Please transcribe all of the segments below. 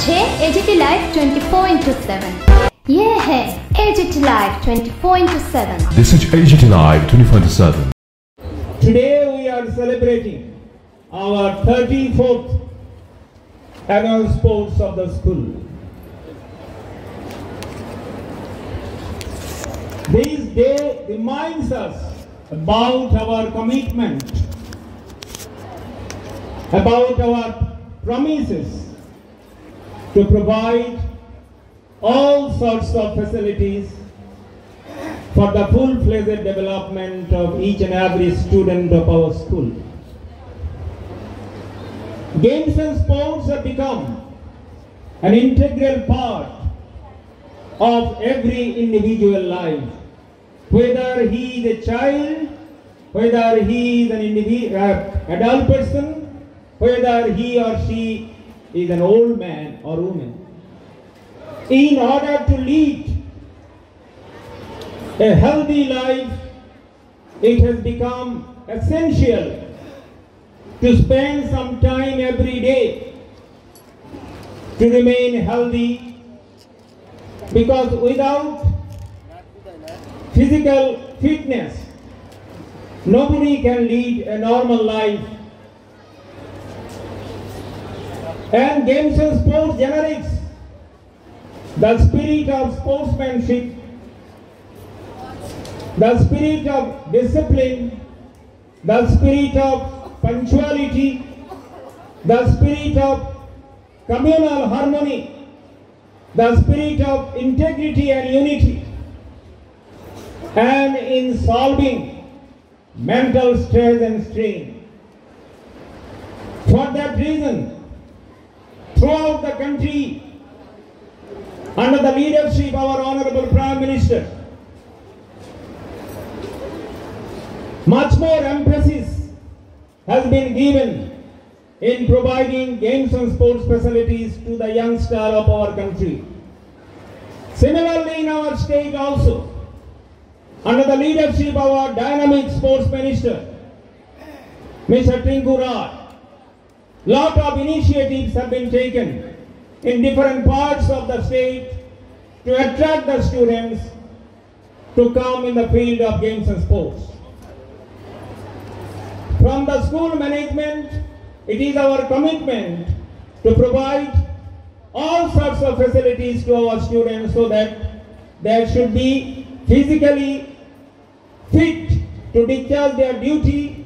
है AGT Live 24/7। यह है AGT Live 24/7। This is AGT Live 24/7. Today we are celebrating our 34th annual sports of the school. This day reminds us about our commitment, about our promises to provide all sorts of facilities for the full-fledged development of each and every student of our school. Games and sports have become an integral part of every individual life, whether he is a child, whether he is an adult person, whether he or she is an old man or woman. In order to lead a healthy life, it has become essential to spend some time every day to remain healthy, because without physical fitness, nobody can lead a normal life. And games and sports generates the spirit of sportsmanship, the spirit of discipline, the spirit of punctuality, the spirit of communal harmony, the spirit of integrity and unity, and in solving mental stress and strain. For that reason, throughout the country, under the leadership of our Honorable Prime Minister, much more emphasis has been given in providing games and sports facilities to the youngster of our country. Similarly, in our state also, under the leadership of our dynamic sports minister, Mr. Tinku Raj, lot of initiatives have been taken in different parts of the state to attract the students to come in the field of games and sports. From the school management, it is our commitment to provide all sorts of facilities to our students so that they should be physically fit to discharge their duty,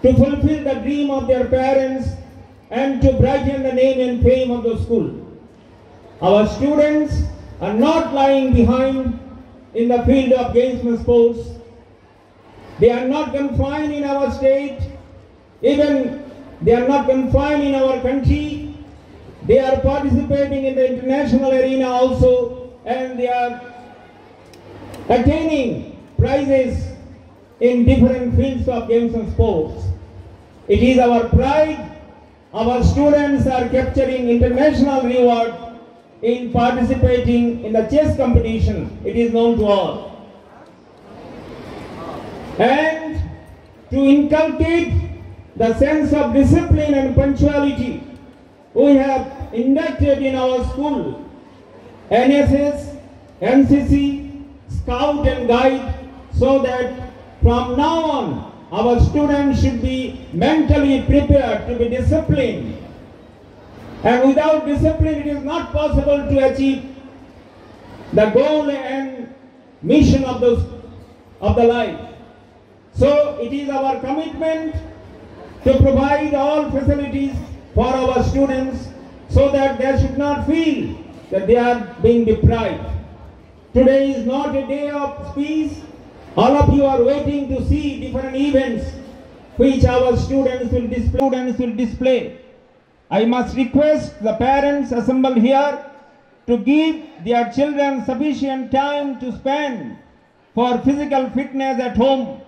to fulfill the dream of their parents, and to brighten the name and fame of the school. Our students are not lying behind in the field of games and sports. They are not confined in our state, even they are not confined in our country. They are participating in the international arena also, and they are attaining prizes in different fields of games and sports. It is our pride. Our students are capturing international reward in participating in the chess competition. It is known to all. And to inculcate the sense of discipline and punctuality, we have inducted in our school NSS, NCC, Scout and Guide, so that from now on our students should be mentally prepared to be disciplined. And without discipline, it is not possible to achieve the goal and mission of the life. So it is our commitment to provide all facilities for our students so that they should not feel that they are being deprived. Today is not a day of peace. All of you are waiting to see different events which our students will display. I must request the parents assembled here to give their children sufficient time to spend for physical fitness at home.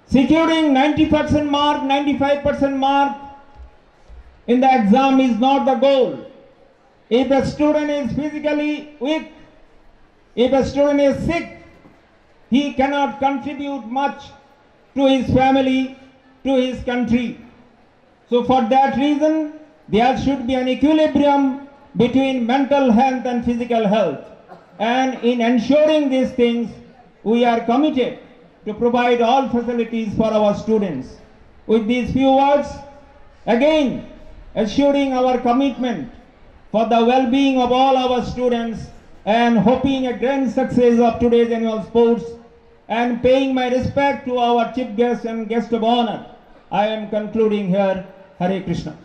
Securing 90% mark, 95% mark in the exam is not the goal. If a student is physically weak, if a student is sick, he cannot contribute much to his family, to his country. So for that reason, there should be an equilibrium between mental health and physical health. And in ensuring these things, we are committed to provide all facilities for our students. With these few words, again, assuring our commitment for the well-being of all our students and hoping a grand success of today's annual sports and paying my respect to our chief guest and guest of honor, I am concluding here. Hare Krishna.